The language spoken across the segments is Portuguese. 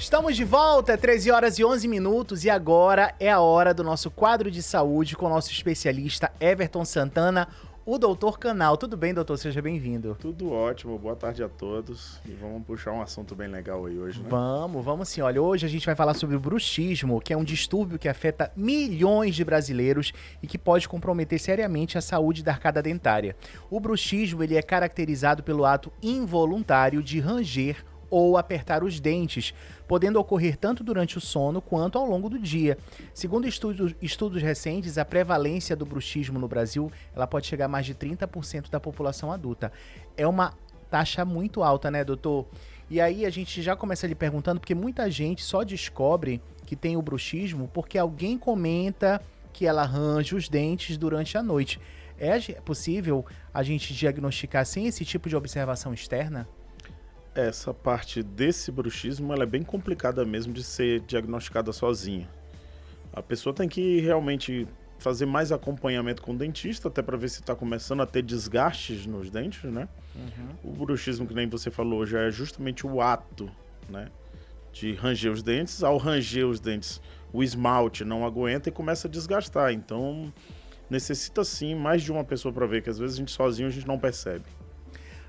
Estamos de volta, 13 horas e 11 minutos e agora é a hora do nosso quadro de saúde com o nosso especialista Everton Santana, o Doutor Canal. Tudo bem, doutor? Seja bem-vindo. Tudo ótimo, boa tarde a todos. E vamos puxar um assunto bem legal aí hoje, né? Vamos sim. Olha, hoje a gente vai falar sobre o bruxismo, que é um distúrbio que afeta milhões de brasileiros e que pode comprometer seriamente a saúde da arcada dentária. O bruxismo, ele é caracterizado pelo ato involuntário de ranger ou apertar os dentes, podendo ocorrer tanto durante o sono quanto ao longo do dia. Segundo estudos recentes, a prevalência do bruxismo no Brasil ela pode chegar a mais de 30% da população adulta. É uma taxa muito alta, né, doutor? E aí a gente já começa lhe perguntando, porque muita gente só descobre que tem o bruxismo porque alguém comenta que ela arranja os dentes durante a noite. É possível a gente diagnosticar sem esse tipo de observação externa? Essa parte desse bruxismo ela é bem complicada mesmo de ser diagnosticada sozinha. A pessoa tem que realmente fazer mais acompanhamento com o dentista, até para ver se está começando a ter desgastes nos dentes, né? O bruxismo, que nem você falou, já é justamente o ato, né, de ranger os dentes. Ao ranger os dentes, o esmalte não aguenta e começa a desgastar. Então, necessita sim mais de uma pessoa para ver, que às vezes a gente sozinho a gente não percebe.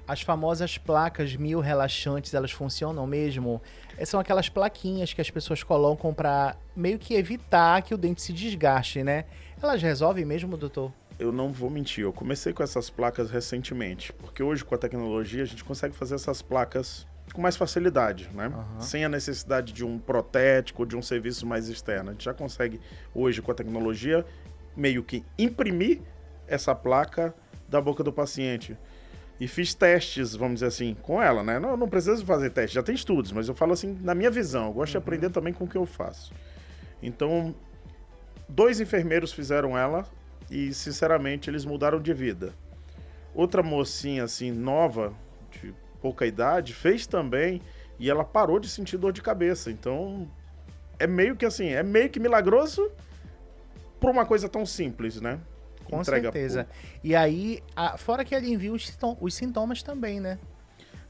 As famosas placas mio-relaxantes, elas funcionam mesmo? São aquelas plaquinhas que as pessoas colocam para meio que evitar que o dente se desgaste, né? Elas resolvem mesmo, doutor? Eu não vou mentir, eu comecei com essas placas recentemente, porque hoje com a tecnologia a gente consegue fazer essas placas com mais facilidade, né? Sem a necessidade de um protético ou de um serviço mais externo. A gente já consegue hoje com a tecnologia meio que imprimir essa placa da boca do paciente. E fiz testes, vamos dizer assim, com ela, né? Não preciso fazer teste, já tem estudos, mas eu falo assim, na minha visão, eu gosto de aprender também com o que eu faço. Então, 2 enfermeiros fizeram ela e, sinceramente, eles mudaram de vida. Outra mocinha, assim, nova, de pouca idade, fez também e ela parou de sentir dor de cabeça. Então, é meio que assim, é meio que milagroso por uma coisa tão simples, né? Com certeza. E aí, fora que alivia os sintomas também, né?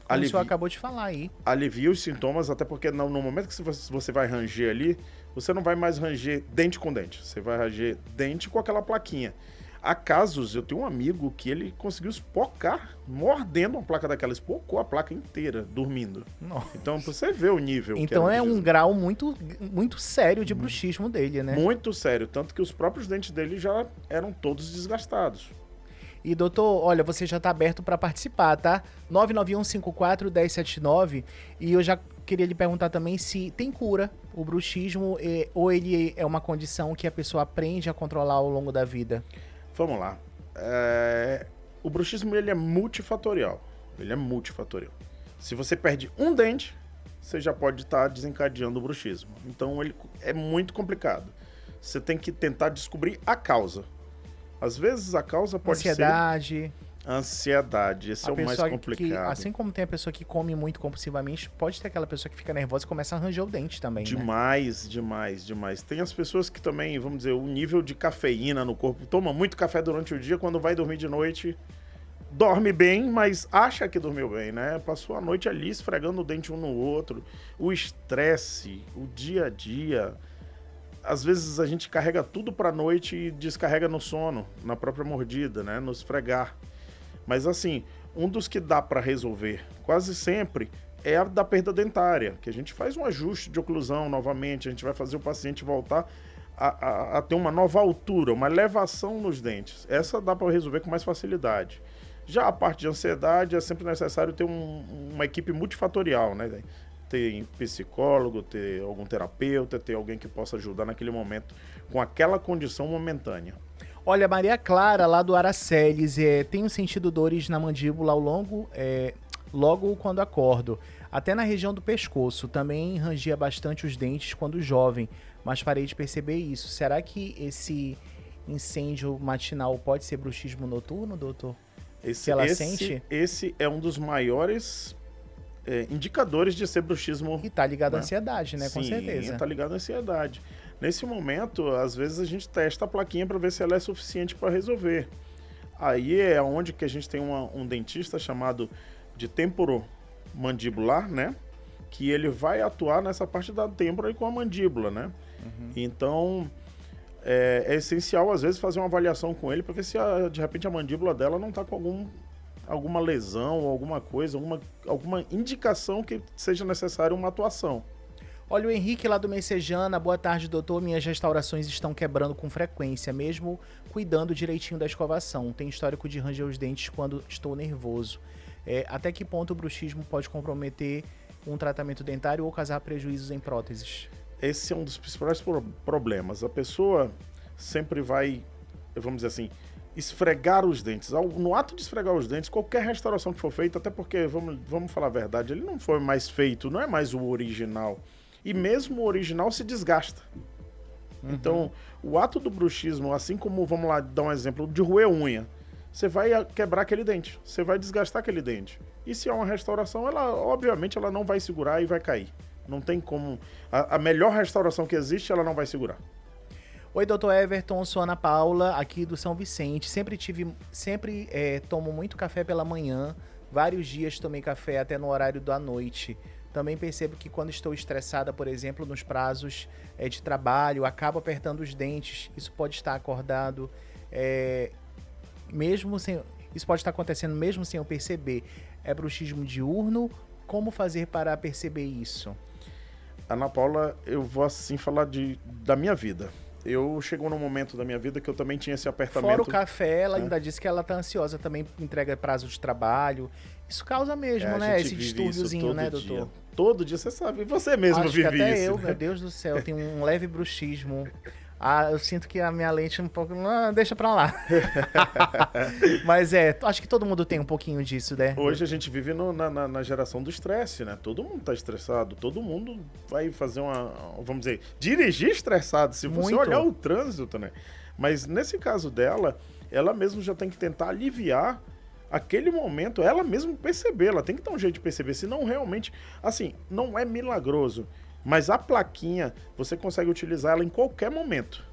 Como o senhor acabou de falar aí. Alivia os sintomas, até porque no momento que você vai ranger ali, você não vai mais ranger dente com dente. Você vai ranger dente com aquela plaquinha. Há casos, eu tenho um amigo que ele conseguiu espocar, mordendo uma placa daquela, espocou a placa inteira, dormindo. Nossa. Então, você vê o nível. Então é um grau muito, muito sério de bruxismo dele, né? Muito sério, tanto que os próprios dentes dele já eram todos desgastados. E doutor, olha, você já está aberto para participar, tá? 991541079. E eu já queria lhe perguntar também se tem cura o bruxismo ou ele é uma condição que a pessoa aprende a controlar ao longo da vida. Vamos lá. O bruxismo ele é multifatorial. Se você perde um dente, você já pode estar desencadeando o bruxismo. Então ele é muito complicado. Você tem que tentar descobrir a causa. Às vezes a causa pode ser ansiedade, esse é o mais complicado. Assim como tem a pessoa que come muito compulsivamente, pode ter aquela pessoa que fica nervosa e começa a ranger o dente também, demais. Tem as pessoas que também, vamos dizer, o nível de cafeína no corpo, toma muito café durante o dia, quando vai dormir de noite, dorme bem, mas acha que dormiu bem, né? Passou a noite ali esfregando o dente um no outro. O estresse, o dia a dia. Às vezes a gente carrega tudo pra noite e descarrega no sono, na própria mordida, né? No esfregar. Mas assim, um dos que dá para resolver quase sempre é a da perda dentária, que a gente faz um ajuste de oclusão novamente, a gente vai fazer o paciente voltar a ter uma nova altura, uma elevação nos dentes. Essa dá para resolver com mais facilidade. Já a parte de ansiedade é sempre necessário ter uma equipe multifatorial, né? Ter psicólogo, ter algum terapeuta, ter alguém que possa ajudar naquele momento com aquela condição momentânea. Olha, Maria Clara, lá do Araceles, tenho sentido dores na mandíbula logo quando acordo. Até na região do pescoço. Também rangia bastante os dentes quando jovem, mas parei de perceber isso. Será que esse incêndio matinal pode ser bruxismo noturno, doutor? Esse é um dos maiores indicadores de ser bruxismo. E tá ligado à ansiedade, né? Sim, com certeza. Tá ligado à ansiedade. Nesse momento, às vezes a gente testa a plaquinha para ver se ela é suficiente para resolver. Aí é onde que a gente tem um dentista chamado de temporomandibular, né? que ele vai atuar nessa parte da têmpora e com a mandíbula, né? Então, é essencial, às vezes, fazer uma avaliação com ele para ver se, de repente, a mandíbula dela não está com alguma lesão ou alguma coisa, alguma indicação que seja necessária uma atuação. Olha, o Henrique lá do Messejana, boa tarde, doutor. Minhas restaurações estão quebrando com frequência, mesmo cuidando direitinho da escovação. Tem histórico de ranger os dentes quando estou nervoso. Até que ponto o bruxismo pode comprometer um tratamento dentário ou causar prejuízos em próteses? Esse é um dos principais problemas. A pessoa sempre vai, vamos dizer assim, esfregar os dentes. No ato de esfregar os dentes, qualquer restauração que for feita, até porque, vamos falar a verdade, ele não foi mais feito, não é mais o original. E mesmo o original se desgasta. Então, o ato do bruxismo, assim como, vamos lá, dar um exemplo, de roer unha, você vai quebrar aquele dente, você vai desgastar aquele dente. E se é uma restauração, obviamente, ela não vai segurar e vai cair. Não tem como... A melhor restauração que existe, ela não vai segurar. Oi, doutor Everton, sou Ana Paula, aqui do São Vicente. Sempre tomo muito café pela manhã, vários dias tomei café até no horário da noite. Também percebo que quando estou estressada, por exemplo, nos prazos de trabalho, acabo apertando os dentes. Isso pode estar acordado, isso pode estar acontecendo mesmo sem eu perceber. É bruxismo diurno? Como fazer para perceber isso? Ana Paula, eu vou assim falar da minha vida. Eu chegou num momento da minha vida que eu também tinha esse apertamento. Fora o café, ela ainda disse que ela tá ansiosa, também entrega prazo de trabalho. Isso causa mesmo, né? Esse distúrbiozinho, né, doutor? Dia. Todo dia, você sabe. Você mesmo Acho vive que até isso. Eu, meu Deus do céu, tenho um leve bruxismo. Eu sinto que a minha lente um pouco... deixa pra lá. Mas acho que todo mundo tem um pouquinho disso, né? Hoje a gente vive na geração do estresse, né? Todo mundo tá estressado, todo mundo vai fazer vamos dizer, dirigir estressado, se você olhar o trânsito, né? Mas nesse caso dela, ela mesmo já tem que tentar aliviar aquele momento, ela mesmo perceber, ela tem que dar um jeito de perceber, senão realmente, assim, não é milagroso. Mas a plaquinha, você consegue utilizar ela em qualquer momento.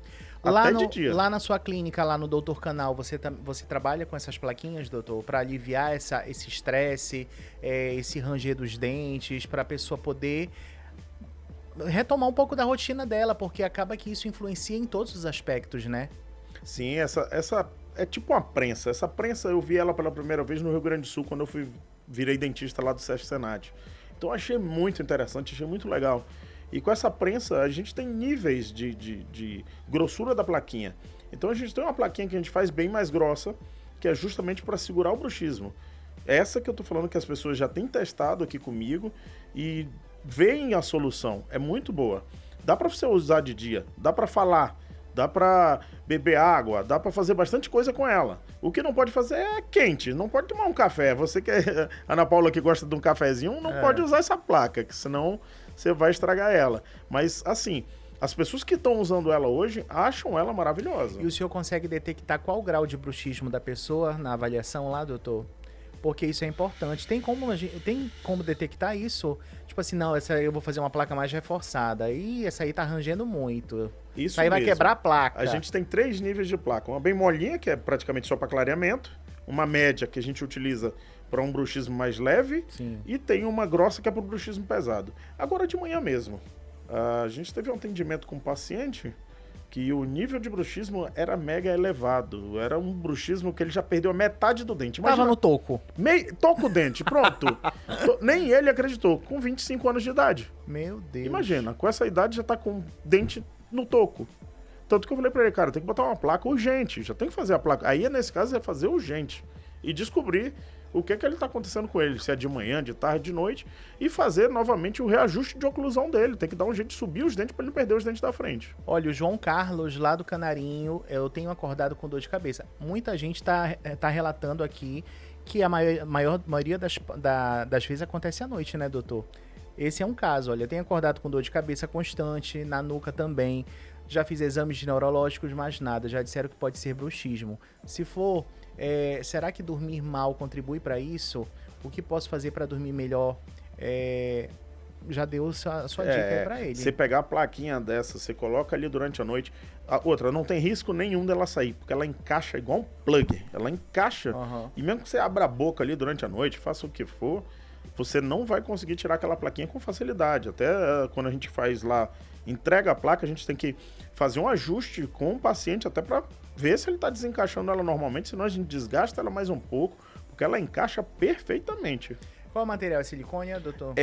Até de dia. Lá na sua clínica, lá no Doutor Canal, você trabalha com essas plaquinhas, doutor? Para aliviar esse estresse, esse ranger dos dentes, para a pessoa poder retomar um pouco da rotina dela, porque acaba que isso influencia em todos os aspectos, né? Sim, essa é tipo uma prensa. Essa prensa eu vi ela pela primeira vez no Rio Grande do Sul, quando eu virei dentista lá do Sesc Senat. Então achei muito interessante, achei muito legal. E com essa prensa, a gente tem níveis de grossura da plaquinha. Então a gente tem uma plaquinha que a gente faz bem mais grossa, que é justamente para segurar o bruxismo. Essa que eu tô falando que as pessoas já têm testado aqui comigo e veem a solução. É muito boa. Dá para você usar de dia, dá para falar, dá para beber água, dá para fazer bastante coisa com ela. O que não pode fazer é quente, não pode tomar um café. Você que é Ana Paula que gosta de um cafezinho, não pode usar essa placa, que senão você vai estragar ela. Mas assim, as pessoas que estão usando ela hoje acham ela maravilhosa. E o senhor consegue detectar qual o grau de bruxismo da pessoa na avaliação lá, doutor? Porque isso é importante. Tem como detectar isso? Tipo assim, não, essa aí eu vou fazer uma placa mais reforçada. E essa aí tá rangendo muito. Isso aí mesmo. Vai quebrar a placa. A gente tem 3 níveis de placa. Uma bem molinha, que é praticamente só para clareamento. Uma média, que a gente utiliza para um bruxismo mais leve. Sim. E tem uma grossa, que é para o bruxismo pesado. Agora, de manhã mesmo, a gente teve um atendimento com um paciente que o nível de bruxismo era mega elevado. Era um bruxismo que ele já perdeu a metade do dente. Imagina, tava no toco. Toca o dente, pronto. Nem ele acreditou, com 25 anos de idade. Meu Deus. Imagina, com essa idade já tá com dente no toco. Tanto que eu falei pra ele, cara, tem que botar uma placa urgente, já tem que fazer a placa. Aí, nesse caso, é fazer urgente. E descobrir o que ele tá acontecendo com ele, se é de manhã, de tarde, de noite, e fazer novamente o reajuste de oclusão dele. Tem que dar um jeito de subir os dentes para ele não perder os dentes da frente. Olha, o João Carlos, lá do Canarinho, eu tenho acordado com dor de cabeça. Muita gente tá relatando aqui que a maioria das vezes acontece à noite, né, doutor? Esse é um caso, olha, eu tenho acordado com dor de cabeça constante, na nuca também. Já fiz exames de neurológicos, mas nada. Já disseram que pode ser bruxismo. Se for, será que dormir mal contribui para isso? O que posso fazer para dormir melhor? Já deu a sua dica aí para ele. Você pegar a plaquinha dessa, você coloca ali durante a noite. A outra, não tem risco nenhum dela sair, porque ela encaixa igual um plug. Ela encaixa, e mesmo que você abra a boca ali durante a noite, faça o que for, você não vai conseguir tirar aquela plaquinha com facilidade. Até quando a gente faz lá, entrega a placa, a gente tem que fazer um ajuste com o paciente até para ver se ele está desencaixando ela normalmente, senão a gente desgasta ela mais um pouco, porque ela encaixa perfeitamente. Qual o material? É silicone, doutor?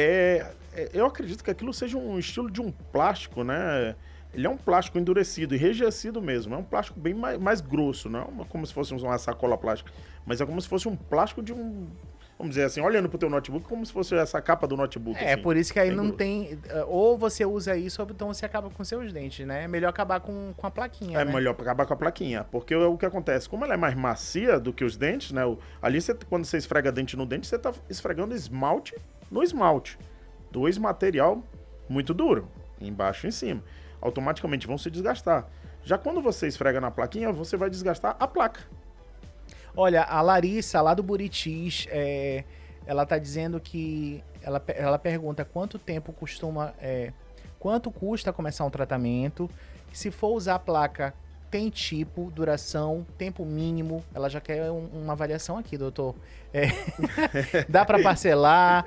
Eu acredito que aquilo seja um estilo de um plástico, né? Ele é um plástico endurecido, enrijecido mesmo. É um plástico bem mais grosso, não é como se fosse uma sacola plástica, mas é como se fosse um plástico de um... Vamos dizer assim, olhando pro teu notebook, como se fosse essa capa do notebook. É, assim, por isso que aí não grosso. tem... Ou você usa isso, ou então você acaba com seus dentes, né? É melhor acabar com a plaquinha, É né? melhor acabar com a plaquinha, porque o que acontece, como ela é mais macia do que os dentes, né? Ali, quando você esfrega dente no dente, você tá esfregando esmalte no esmalte. Dois material muito duro, embaixo e em cima. Automaticamente vão se desgastar. Já quando você esfrega na plaquinha, você vai desgastar a placa. Olha, a Larissa, lá do Buritis, ela tá dizendo que... Ela pergunta quanto tempo quanto custa começar um tratamento. Se for usar a placa, tem tipo, duração, tempo mínimo. Ela já quer uma avaliação aqui, doutor. Dá para parcelar?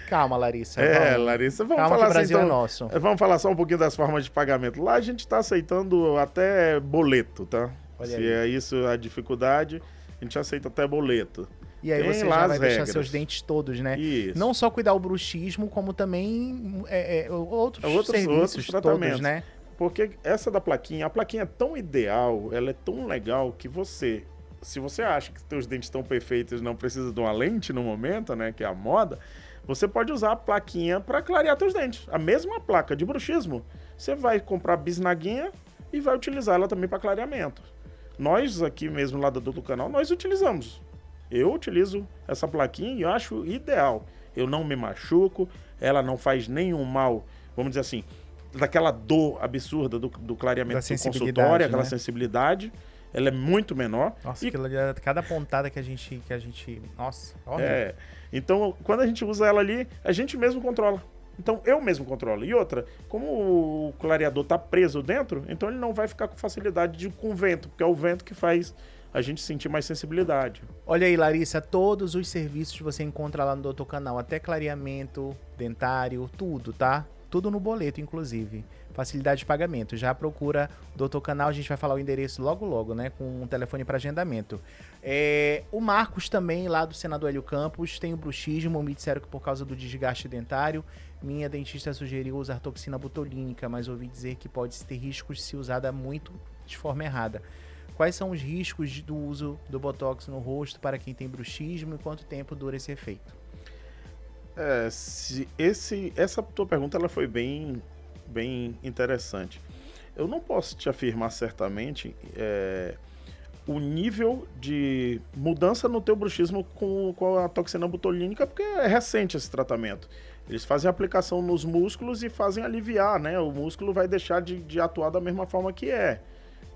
Calma, Larissa. Larissa, vamos Calma, falar que o Brasil assim, é nosso. Vamos falar só um pouquinho das formas de pagamento. Lá a gente está aceitando até boleto, tá? Olha Se aí. é isso a dificuldade, a gente aceita até boleto. E aí Tem você lá já as vai deixar regras. seus dentes todos, né? Isso. Não só cuidar o bruxismo, como também outros serviços tratamentos. todos, né? Porque essa da plaquinha, a plaquinha é tão ideal, ela é tão legal que se você acha que seus dentes estão perfeitos e não precisa de uma lente no momento, né, que é a moda, você pode usar a plaquinha para clarear seus dentes. A mesma placa de bruxismo, você vai comprar bisnaguinha e vai utilizar ela também para clareamento. Nós aqui mesmo lá do canal, nós utilizamos. Eu utilizo essa plaquinha e eu acho ideal. Eu não me machuco, ela não faz nenhum mal, vamos dizer assim, daquela dor absurda do clareamento do consultório, aquela sensibilidade, ela é muito menor. Nossa, cada pontada que a gente... Nossa, horrível. Então, quando a gente usa ela ali, a gente mesmo controla. Então, eu mesmo controlo. E outra, como o clareador está preso dentro, então ele não vai ficar com facilidade com o vento, porque é o vento que faz a gente sentir mais sensibilidade. Olha aí, Larissa, todos os serviços você encontra lá no Doutor Canal, até clareamento, dentário, tudo, tá? Tudo no boleto, inclusive. Facilidade de pagamento. Já procura o Doutor Canal, a gente vai falar o endereço logo, né? Com um telefone para agendamento. O Marcos também, lá do Senador Hélio Campos, tem o bruxismo. Me disseram que por causa do desgaste dentário, minha dentista sugeriu usar toxina botulínica, mas ouvi dizer que pode ter riscos se usada muito de forma errada. Quais são os riscos do uso do Botox no rosto para quem tem bruxismo e quanto tempo dura esse efeito? Essa tua pergunta ela foi bem interessante. Eu não posso te afirmar certamente o nível de mudança no teu bruxismo com a toxina botulínica, porque é recente esse tratamento. Eles fazem a aplicação nos músculos e fazem aliviar, né? O músculo vai deixar de atuar da mesma forma que é.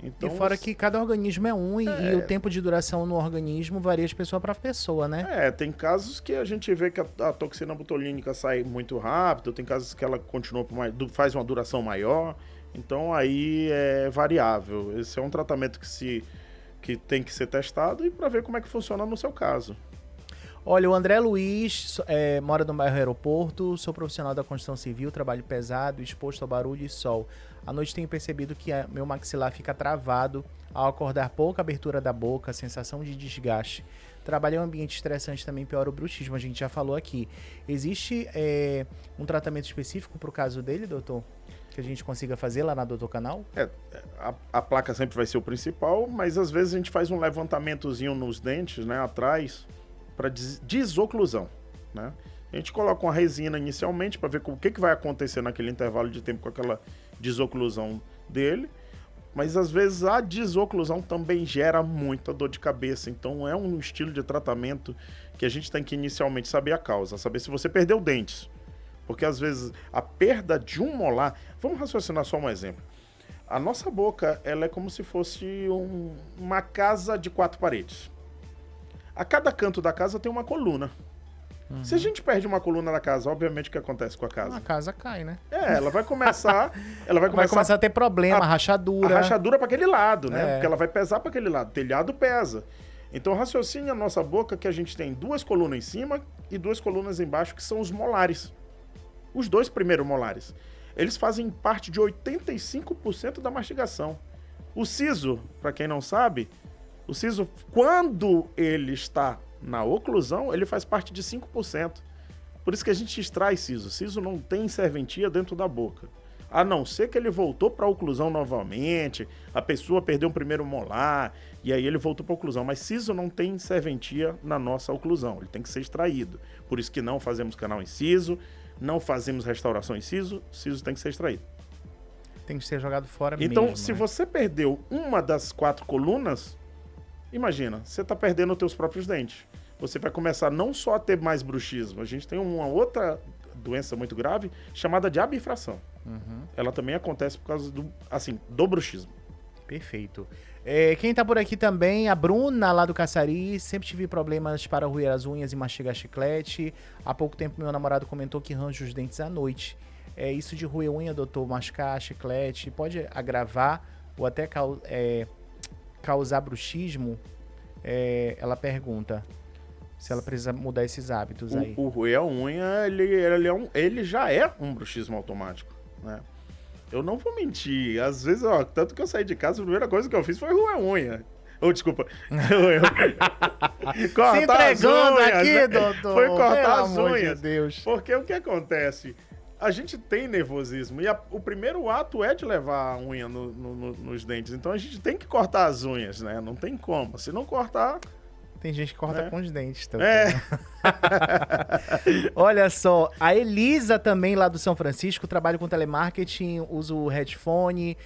Então, e fora que cada organismo é um e o tempo de duração no organismo varia de pessoa para pessoa, né? Tem casos que a gente vê que a toxina botulínica sai muito rápido, tem casos que ela continua faz uma duração maior, então aí é variável. Esse é um tratamento que tem que ser testado e para ver como é que funciona no seu caso. Olha, o André Luiz mora no bairro Aeroporto, sou profissional da construção civil, trabalho pesado, exposto ao barulho e sol. À noite tenho percebido que meu maxilar fica travado ao acordar, pouca abertura da boca, sensação de desgaste. Trabalhar em um ambiente estressante também piora o bruxismo, a gente já falou aqui. Existe um tratamento específico para o caso dele, doutor? Que a gente consiga fazer lá na Doutor Canal? A placa sempre vai ser o principal, mas às vezes a gente faz um levantamentozinho nos dentes, né, atrás, para desoclusão, né? A gente coloca uma resina inicialmente para ver o que vai acontecer naquele intervalo de tempo com aquela desoclusão dele, mas às vezes a desoclusão também gera muita dor de cabeça, então é um estilo de tratamento que a gente tem que inicialmente saber a causa, saber se você perdeu dentes, porque às vezes a perda de um molar, vamos raciocinar só um exemplo, a nossa boca ela é como se fosse uma casa de 4 paredes. A cada canto da casa tem uma coluna. Uhum. Se a gente perde uma coluna da casa, obviamente o que acontece com a casa? A casa cai, né? Ela vai começar... vai começar a ter problema, rachadura. A rachadura para aquele lado, né? Porque ela vai pesar para aquele lado. O telhado pesa. Então, raciocine a nossa boca que a gente tem 2 colunas em cima e 2 colunas embaixo, que são os molares. Os 2 primeiros molares. Eles fazem parte de 85% da mastigação. O siso, para quem não sabe, o siso, quando ele está na oclusão, ele faz parte de 5%. Por isso que a gente extrai siso. Siso não tem serventia dentro da boca. A não ser que ele voltou para a oclusão novamente, a pessoa perdeu o primeiro molar, e aí ele voltou para a oclusão. Mas siso não tem serventia na nossa oclusão, ele tem que ser extraído. Por isso que não fazemos canal em siso, não fazemos restauração em siso, siso tem que ser extraído. Tem que ser jogado fora então, mesmo, se né? você perdeu uma das 4 colunas, imagina, você está perdendo os teus próprios dentes. Você vai começar não só a ter mais bruxismo, a gente tem uma outra doença muito grave chamada de abifração. Ela também acontece por causa do bruxismo. Perfeito. Quem tá por aqui também, a Bruna, lá do Caçari. Sempre tive problemas para roer as unhas e mastigar chiclete. Há pouco tempo meu namorado comentou que range os dentes à noite. Isso de roer unha, doutor, mastigar chiclete, pode agravar ou até causar bruxismo? Ela pergunta se ela precisa mudar esses hábitos aí. O roer a unha, ele já é um bruxismo automático, né? Eu não vou mentir. Às vezes, tanto que eu saí de casa, a primeira coisa que eu fiz foi roer a unha. Desculpa. Cortar se entregando as unhas, aqui, né? doutor. Foi cortar Pelo as amor unhas. de Deus. Porque o que acontece? A gente tem nervosismo e o primeiro ato é de levar a unha nos dentes. Então a gente tem que cortar as unhas, né? Não tem como. Se não cortar... Tem gente que corta com os dentes também. É. Olha só, a Elisa também lá do São Francisco, trabalho com telemarketing, uso headphone,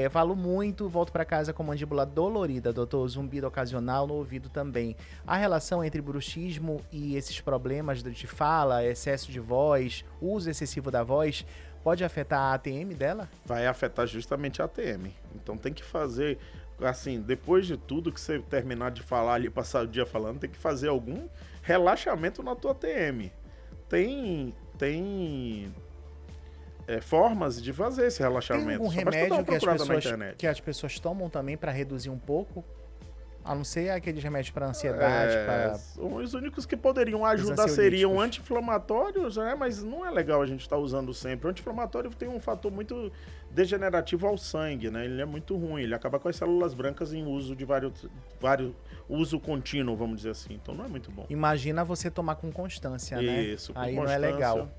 falo muito, volto pra casa com mandíbula dolorida, doutor, zumbido ocasional no ouvido também. A relação entre bruxismo e esses problemas de fala, excesso de voz, uso excessivo da voz, pode afetar a ATM dela? Vai afetar justamente a ATM. Então tem que fazer... Assim, depois de tudo que você terminar de falar ali, passar o dia falando, tem que fazer algum relaxamento na tua TM. Tem formas de fazer esse relaxamento. Tem algum Só basta dar uma remédio procurada que as pessoas tomam também para reduzir um pouco? A não ser aqueles remédios para ansiedade, para... Os únicos que poderiam ajudar seriam anti-inflamatórios, né? Mas não é legal a gente estar usando sempre. O anti-inflamatório tem um fator muito degenerativo ao sangue, né? Ele é muito ruim, ele acaba com as células brancas em uso de vários uso contínuo, vamos dizer assim. Então não é muito bom. Imagina você tomar com constância, né? Isso, com aí constância. Não é legal.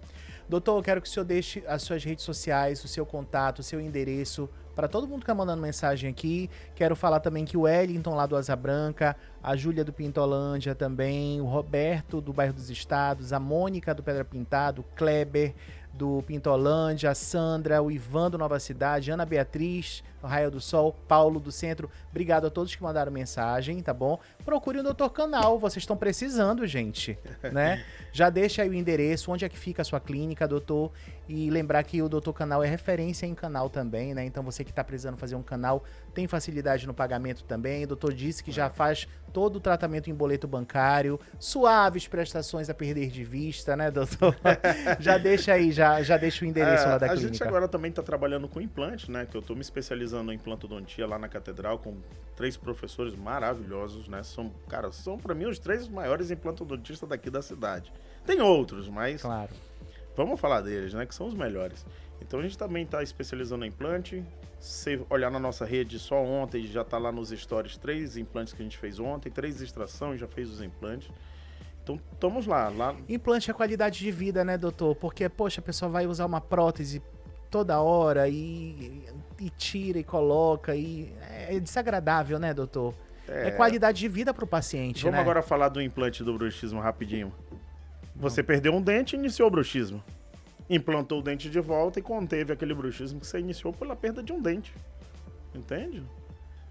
Doutor, eu quero que o senhor deixe as suas redes sociais, o seu contato, o seu endereço, para todo mundo que tá mandando mensagem aqui. Quero falar também que o Wellington lá do Asa Branca, a Júlia do Pintolândia também, o Roberto do Bairro dos Estados, a Mônica do Pedra Pintada, o Kleber do Pintolândia, a Sandra, o Ivan do Nova Cidade, Ana Beatriz, do Raio do Sol, Paulo do Centro. Obrigado a todos que mandaram mensagem, tá bom? Procure o Doutor Canal, vocês estão precisando, gente, né? Já deixa aí o endereço, onde é que fica a sua clínica, doutor, e lembrar que o Doutor Canal é referência em canal também, né? Então você que tá precisando fazer um canal, tem facilidade no pagamento também. O doutor disse que já faz todo o tratamento em boleto bancário, suaves prestações a perder de vista, né, doutor? Já deixa aí, já deixa o endereço lá da clínica. A gente agora também está trabalhando com implante, né? Que eu estou me especializando em implantodontia lá na Catedral, com 3 professores maravilhosos, né? São para mim os 3 maiores implantodontistas daqui da cidade. Tem outros, mas claro, vamos falar deles, né? Que são os melhores. Então a gente também está especializando em implante. Se olhar na nossa rede, só ontem já está lá nos stories 3 implantes que a gente fez ontem, 3 extrações, já fez os implantes. Então, estamos lá. Implante é qualidade de vida, né, doutor? Porque, poxa, a pessoa vai usar uma prótese toda hora e tira e coloca e é desagradável, né, doutor? É qualidade de vida para o paciente, Vamos né? agora falar do implante do bruxismo rapidinho. Você perdeu um dente e iniciou o bruxismo. Implantou o dente de volta e conteve aquele bruxismo que você iniciou pela perda de um dente. Entende?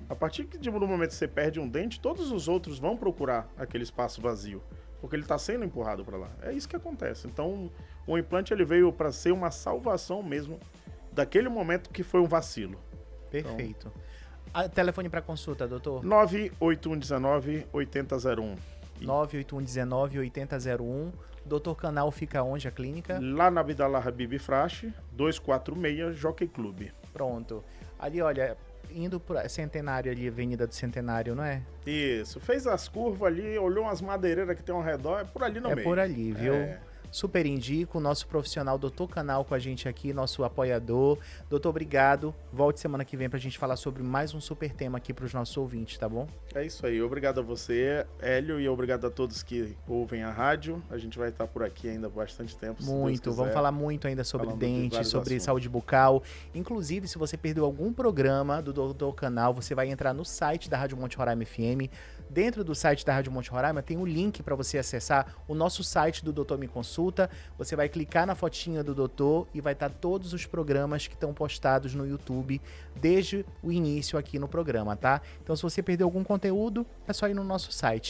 A partir do momento que você perde um dente, todos os outros vão procurar aquele espaço vazio, porque ele está sendo empurrado para lá. É isso que acontece. Então, o implante ele veio para ser uma salvação mesmo daquele momento que foi um vacilo. Perfeito. Telefone para consulta, doutor? 98119-8001. 98119-8001. Doutor Canal fica onde a clínica? Lá na Abdallah Habib Frache, 246, Jockey Club. Pronto. Ali, olha, indo para Centenário ali, Avenida do Centenário, não é? Isso, fez as curvas ali, olhou umas madeireiras que tem ao redor, é por ali no meio. É por ali, viu? É. Super indico, o nosso profissional Doutor Canal com a gente aqui, nosso apoiador. Doutor, obrigado. Volte semana que vem pra gente falar sobre mais um super tema aqui pros nossos ouvintes, tá bom? É isso aí, obrigado a você, Hélio, e obrigado a todos que ouvem a rádio. A gente vai estar por aqui ainda bastante tempo. Muito, vamos falar muito ainda sobre Falando de dente, vários sobre assuntos. saúde bucal. Inclusive, se você perdeu algum programa do Doutor Canal, você vai entrar no site da Rádio Monte Roraima FM. Dentro do site da Rádio Monte Roraima tem um link para você acessar o nosso site do Doutor Me Consulta. Você vai clicar na fotinha do doutor e vai estar todos os programas que estão postados no YouTube desde o início aqui no programa, tá? Então, se você perdeu algum conteúdo, é só ir no nosso site.